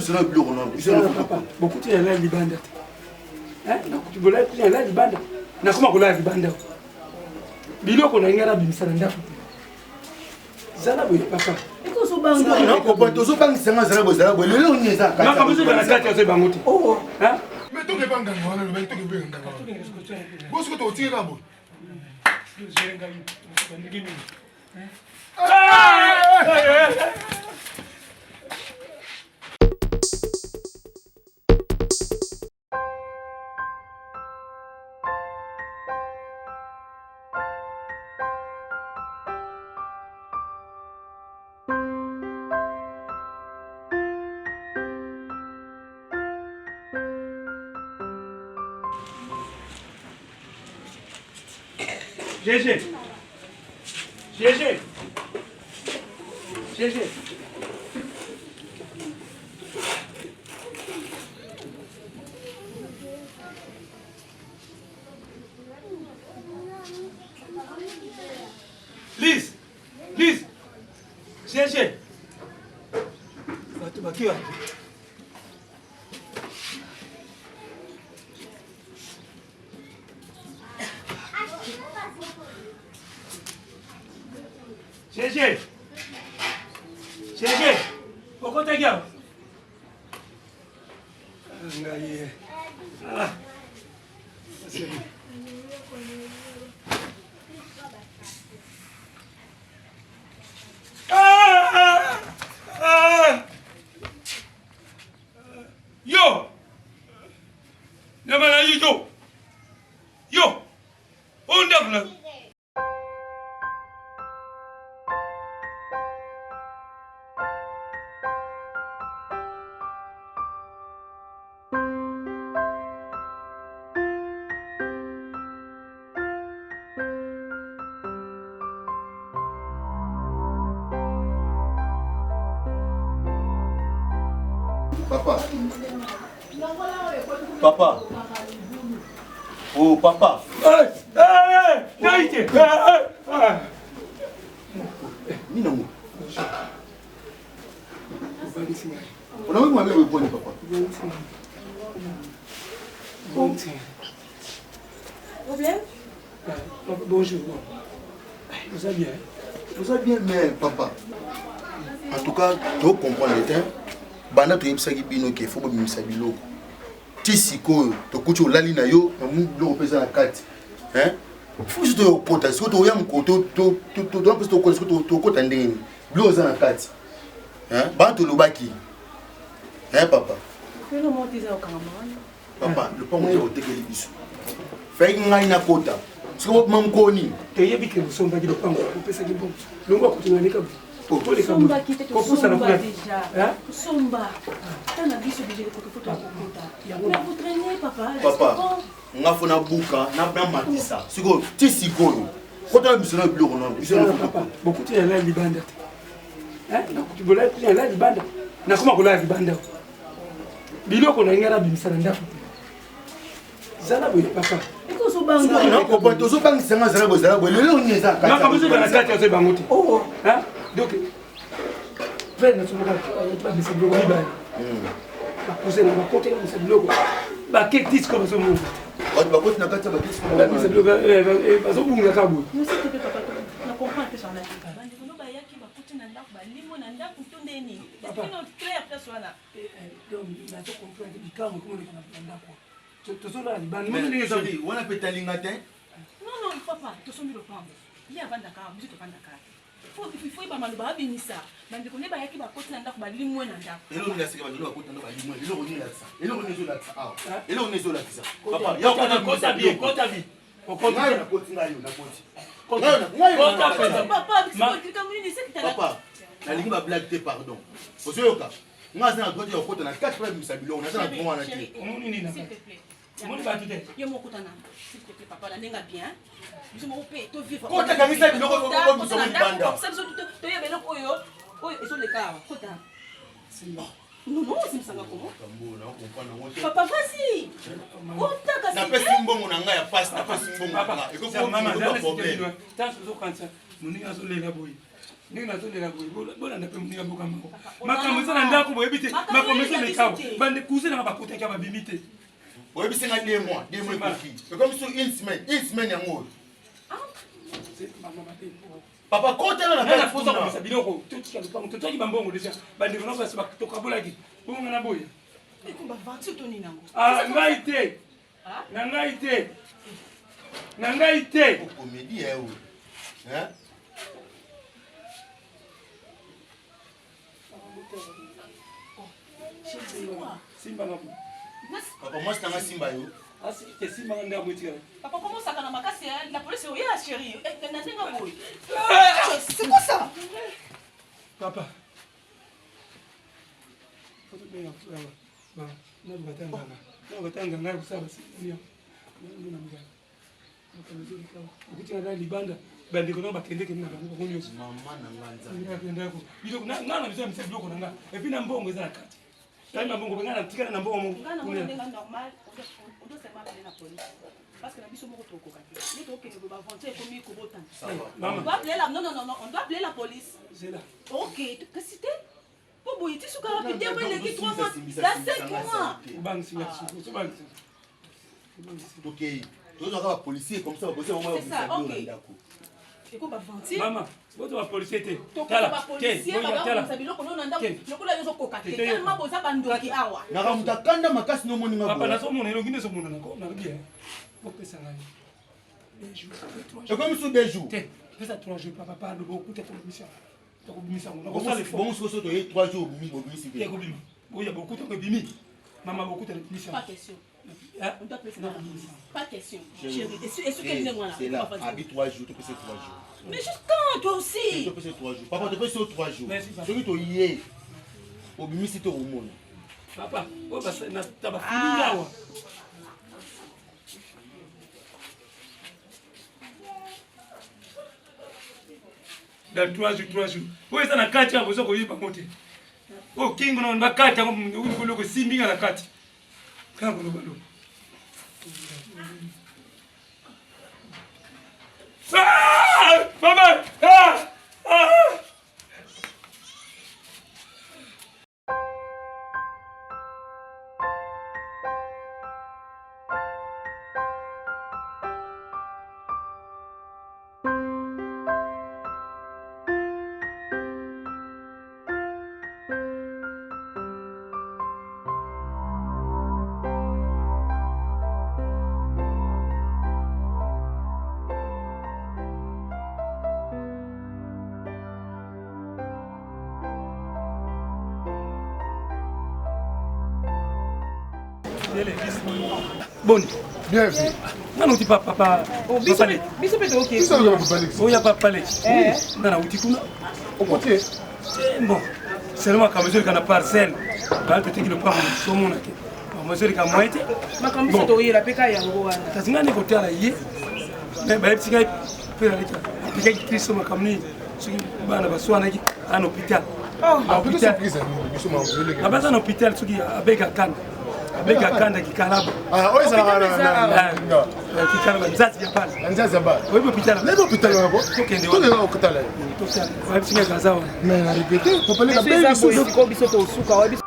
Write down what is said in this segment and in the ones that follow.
besoin de bureau non. Beaucoup de gens libanda. Hein? Tu veux aller plus là libanda. Na comment qu'on a libanda. Bilo qu'on a ngara bimisanda. Zala boye papa. Eko so banga. Non ko to so banga sanga zala boye zala boye. Le on est ça. Na comme ça na kati ya bangote. Oh. Hein? Mais tu que banga wana le tu que banga. Boss que tu tira bo. GG. GG. GG. Lise. Lise. GG. Watu wakiwa. GG. GG. Pourquoi t'as gagné? Ah. C'est bon. Yo. Namana yo. Yo. On devle. Papa. Papa. Oh, papa. Hey, hey, Naïté. Ninango. On a vu moi même point papa. Problème? Bonjour. Vous allez bien? Vous allez bien, mais papa. En tout cas, tu comprends le temps. Banda to yebisa bino ke fo bomimisa biloko ti sikoyo tokuti olali na yo na mu biloko pesa na kati hein fo juste to kota siko to ya mkoto to pesa to kota siko to kota ndeni biloko za na kati hein ba to lobaki hein papa que le monde disait au camarade papa le pas moi otekeli biso fai ngai na kota siko mamkoni te yebi ke musomba ki lopango pesa ki bon longo kutunga ka Somba qui était au Somba déjà. Somba. T'as un avis sur le photo. Mais vous traînez, papa. Papa, on a fait un bouquin, on a fait un matissa. C'est quoi? Tu sais quoi? Quand on a mis sur le bureau, on a mis sur le papa. Beaucoup de gens qui bandent. Hein? Tu veux aller plus là, ils bandent. Na comment qu'on a les bandent? Bilo qu'on a ngara bimisanda. Zala boye papa. Eko so banga. Non, papa, tu so banga sanga zala boye. Le on est ça. Na comme ça na kati ya bangote. Oh. Hein? Donc, vers notre monde, pas de ces blocs libérés. Ma cousine m'a compté dans ces blocs. Bah, quel disque comme ce monde? On va continuer à faire des disques. Bah, ces blocs, ils ont bougé la cabouille. Mais s'il te plaît, papa, on comprend que ça en a dit. On va y aller qui va continuer à faire des limons, à faire tout le monde. Est-ce que notre clair après soit là? Donc, il a tout compris. Il dit, comment on est d'accord? Tu te souviens, mais on a pété l'ingatin. Non, il faut pas. Tu te souviens le prendre. Il y a un Dakar, musique de Dakar. Il faut pas mal de babinissa. Mais on est pas qui va continuer à faire des limons, à faire. Et là, on est là, et là, on est là, et là, on est là, et là, on est là, papa, il y a encore un compte à vie, compte à vie. On continue à continuer à papa, la ligne va blaguer, pardon. Au cas, moi, j'ai un droit de côté, on a 4 frères, mais ça bilon, on a un grand à la télé. S'il te plaît. Comment tu vas tout être? Yo mon côté s'il te plaît papa, la nenga bien. Je m'en paye, to vivre. Quand tu as mis ça, bilon, on va vous sortir banda. Ça vous to yo beloko oyo. Oyo ils sont les cas. Côté. Non, non, c'est ça comment? Papa, vas-y. Na pesi mbongo na ngai ya passe, na pesi mbongo na ngai. Eko maman, jamais problème. Tant que vous quand ça, nous n'y a pas les boy. Ndenge nazolela boye bolanda mpe moninga mboka moko makambo eza na ndako boyebi te makambo eza na ekawa bande cousin nanga bakotaki babimi te oyebisi nga 2 mois ekoki ekomi so une semaine yango oyo papa kotala na nana posa komisa biloko totika lupango totoki bambongo deja bandeko nako basi tokabolaki bongo na boya ngai te na ngai te comédie ya oyo Simba ngapo. Papa moi c'est un Simba yo. Ah si te Simba nganda motika. Papa comment ça kana makasi la police oya la chérie. Natenga boy. C'est quoi ça? Papa. Faut bien ba na batanga. Na batanga ngai kusaba sinia. Ndio mga. Nakamzuri kwa. Ukuti na libanda bandiko na bakende kena bango ko nyonso. Mama na nganza. Ndio ko. Biloko na ngana biso misa biloko na nga. Et puis na mbongo eza na kati. Tamba mbongo ngana tikana na mbongo mo. Ngana mo ndenga normal. On doit seulement appeler la police. Parce que la biso moko toko kati. Ni to ke ko ba vendre comme ko botan. On doit appeler la non, on doit appeler la police. C'est là. OK, que c'était pour boy, tu souka rapide, moi les qui 3 mois. Là 5 mois. Bang singa so bang. OK. Tous les policiers comme ça, policiers au moins vous savez d'accord. Et ko ba vendre. Maman, boto ba policier te. Tala. Ba policier ba sa biloko no nanda. Lokola yozo koka te. Tellement boza bandoki awa. Na ramuta kanda makasi no moninga. Papa na so mona elongi ne so mona nako na bien. Opesa ngani. C'est comme sous 2 jours. Pesa 3 jours papa pas de beaucoup de commission. Donc commission on Bon ça les bon so to 3 jours mi bobisi bien. Kobima. Oui, il y a beaucoup de bimi. Maman beaucoup de commission. Pas question. On doit passer la police. Pas question. Chérie, est-ce qu'elle est moi là? C'est là. Habite 3 jours, tu peux passer 3 jours. Mais juste quand toi aussi? Tu peux passer 3 jours. Papa, tu peux passer 3 jours. Celui to yé. Obimi si to au monde. Papa, oh bah ça n'a pas fini là. Dans 3 jours. Oui, ça n'a qu'à tirer, vous avez eu par contre. Oh, King, on va qu'à tirer, on va le simbi à la carte. Quand on va le. Ah! Maman! Ah! Ah! Bon. Bien vu. Non, tu papa. Biso peut OK. Qui ça va parler? Oh, y a pas parler. Non, non, tu connais. Au côté. Bon. Seulement quand mesure qu'on a parcelle, quand tu te le prends sur mon aké. Mesure quand moi été. Ma comme ça to yela peka yango wana. Tazinga ni côté là yé. Mais ba petit gars peut aller. Peka qui triste ma comme ni. Soki bana baswana ki en hôpital. Ah, peut-être surprise biso ma vele. Na basa en hôpital soki abeka kan. Abeka kanda kikalaba. Ah, oui ça va. Kikalaba nzati ya pale. Nzaza ba. Oui hôpital. Les hôpital là-bas. Tokende Tout est au hôpital là. Tokende. Ba petit gars kaza wana. Mais na répéter, faut pas les C'est ça boy, biso to suka wa biso.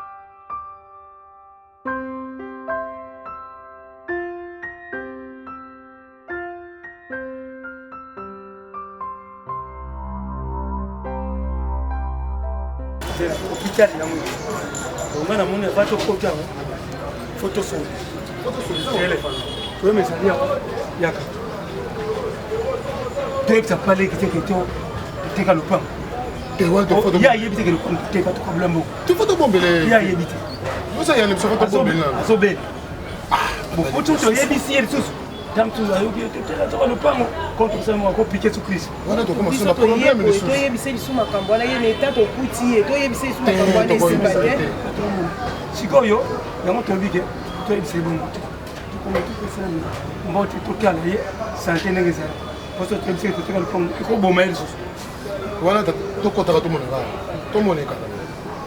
Hôpital ya mo. On a mon photo photo. Photo son. Téléphone. Tu me salia yaka. Direct à parler qui te ka le pan. Et ouais, de photo. Ya yebite que le pan te pas de problème. Tu photo bombele. Ya yebite. Vous ça y a une photo bombele là. Azobe. Bon, photo to yebisi et tout. Tam tu ayo te le pan contre ça moi ko piquer sur Christ. Voilà donc comment ça Biso to problème les yebo, choses. to yebise biso makambo wana ye neta to kuti, to yebise biso makambo wana esimba te. Sikoyo, yango tobike, to yebise bongo. Comment tu peux faire mbote to kala ye santé ngeza. Parce que tu sais que tu vas le prendre, il faut bomber les choses. Voilà to kota ka to monaka. To moneka.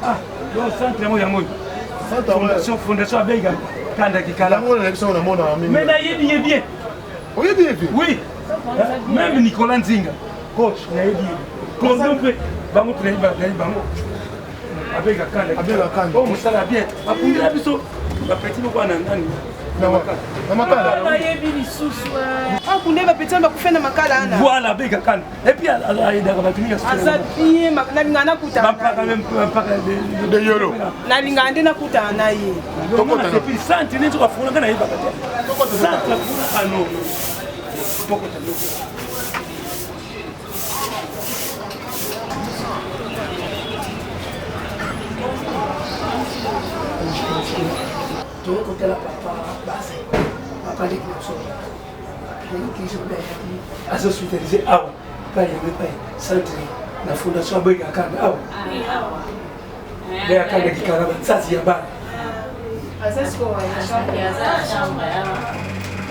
Ah, donc centre mo yango. Fondation Abega kanda kikala. La mona l'élection na mona mimi. Mais là yebi bien. Oui bien vu. Oui. Même Nicolas Nzinga, coach, il a dit. Condom bango tunaiba bango abega kanda oh musala bien apundira biso bapeti boko na nani na makala na yebi lisusu akunde bapeti bakufa na makala ana voilà abega kanda et puis aidaka bato mingi azabiye nalinga nakutana de yolo nalinga nde nakutana na ye et puis santi neti okafunaka nayebaka te santi afunaka no tokota tu veux côté la papa base papa les clous qui se met à hospitaliser ah pas centre la fondation Abega Kanda ah Abega Kanda qui caraba ça c'est yaba azasko ya za chambre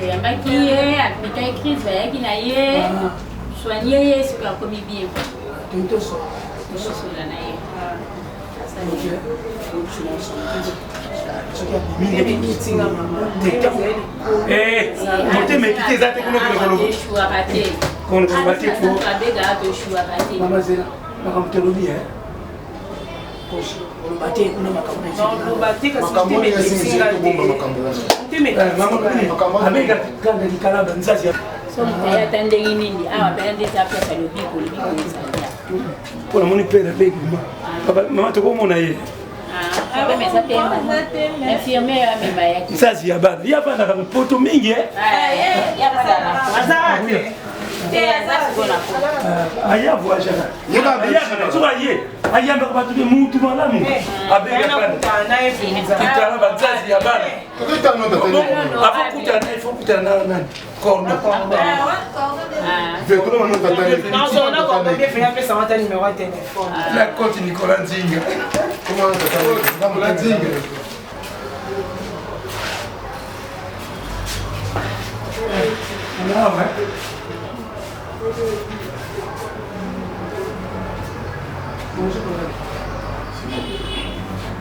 ya maquiller appliquer crise va qui na ye soigner ce qui a commis bien tout ça la na ye motema ekite eza te kuna kolobamamazela makambo tolobi abega kanda likalaba nzasi ayatandeli nini awa pena ndeti apesa lobiko mpona moni pere abegi mama tokomona ye nzasi ya bana yavandaka mipoto mingi ayavoageaka ayambaka bato be mutu malamu abegakitala banzazi ya bana afokutana nani corno la cote Nicolas Nzinga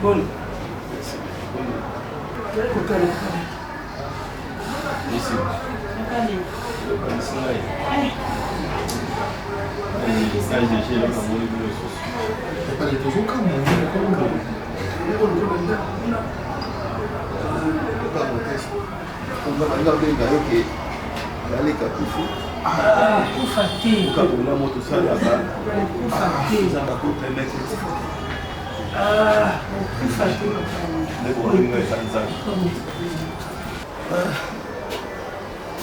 Bon.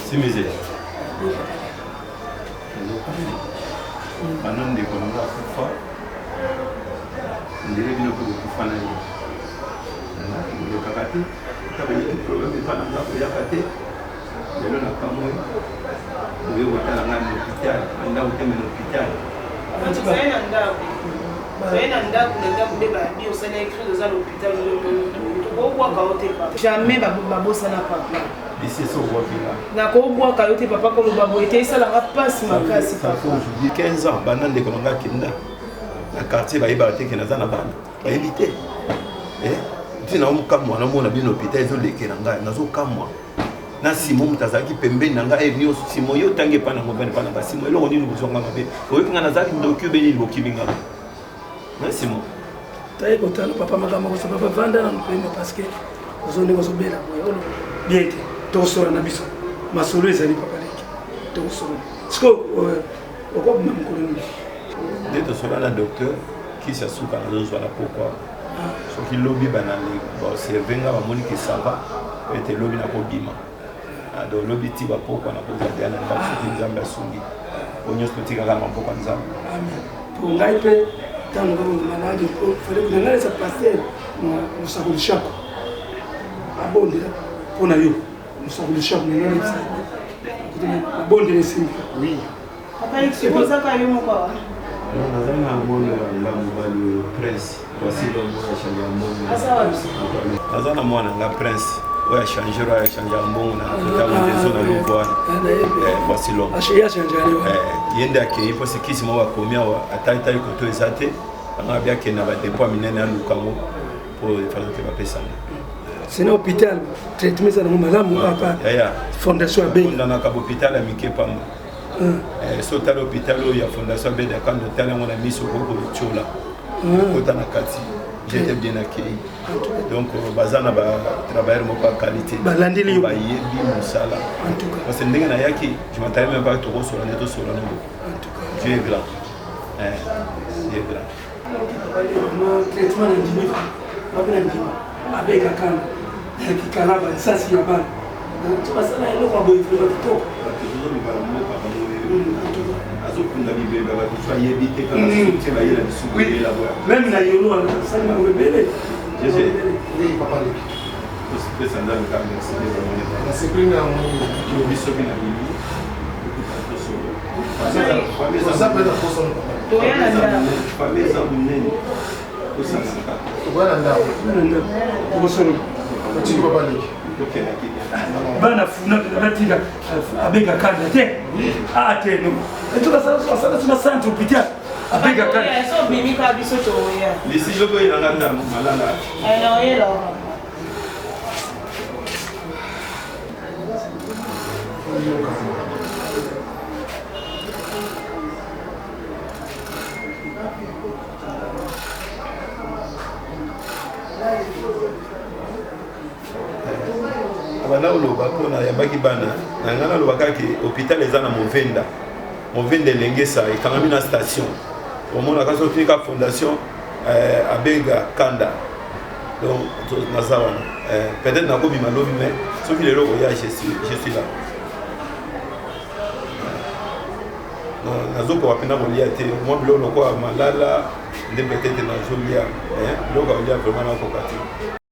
Simizé. Manon de Konga kufa. Ndire bino ko kufa na yo. Ndio kakati. Kama ni problème pana ngapo ya kate. Lelo na kamwe. Ndio wotala ngani hospital, anda uteme na hospital. Zaina ndaku ndaku deba bio sana écrit dans l'hôpital ko kwa ote papa. Jamais babosana papa. Ici so wapila. Na ko bwa ka yote papa ko babo ete sala nga passe makasi papa. Aujourd'hui 15 ans bana de Konga kinda. Na quartier ba ibate ke nazana bana. Ba éviter. Tina umukamwa na mona bino hôpital zo lekela ngai nazo kamwa. Na simo mutazaki pembeni na ngai nyo simo yo tange pana ngobani pana ba simo eloko nini bozonga mabe. Oyo nga nazaki ndoku beni bokibinga. Na simo. taye kotala papa makambo ko papa vanda na mpema parce que ozone ko sobela ko bien to sora na biso masolo ezali papa leki to sora siko oko mkoloni de to sora na docteur qui s'asuka na zo la pourquoi so ki lobby banali bo servenga ba moni ke sava ete lobby na ko bima ado lobby ti ba pourquoi na ko za diana ba so nzamba sungi onyo spotika kama pourquoi nzamba amen pour ngai pe tango malade ko fere que ngai sa passer no sakuli shako abonde pona yo no sakuli shako ngai sa abonde sim oui papa exposa ka yo moko nazana mona la mobile presse voici le mot changer mbongo nazana mona la presse ouais changer mbongo na kutabu dezo na lugwa voici l'homme achia changer yende akei po sikisi mo bakomia ataita yuko to ezate anga bia ke na ba dépôt minene alukango po fazo ke bapesa c'est un hôpital traitement ça na malamu papa ya fondation Abega na ka hôpital amike pamba so tala hôpital oyo ya fondation Abega Kanda tala ngo na miso koko chola kota na kati j'étais bien accueilli donc bazana ba travailleur mo pas qualité balandeli yo ba yebi musala en tout cas parce que ndenge na yaki je m'attendais même pas to ko sur neto sur no en tout cas Dieu est grand Dieu est grand no traitement de dimi babena ndima Abega Kanda kikalaba sasi ya bana tubasala eloko boy kwa kitoko azokunda bibembe bato yebi te kana soutien ba yela bisubele la voix même na yolo sali mabele je sais Oui, papa. pesa ndani kama La sécurité à mon yo biso bina bibi ça peut être pour toya na ndako fameza munene kusanga voilà là. bosolo Tu peux pas aller. dokena kidi bana funa natika Abega Kanda te te no etukasala tuna centre hôpital Abega Kanda so bimi ka biso toya lisi lobo ilanga na malala alors yelo bana oloba mpona yambaki bana na ngai nalobaka ke hôpital eza na movenda elengesa ekangami na station omonaka soki ka fondation Abega Kanda donc naza wana peut-être nakobima lobi mais soki lelo oya je suis là nazokoka mpena kolia te mwa biloko lokola malala nde peut-être nazolia biloko aolia vraiment nakoka te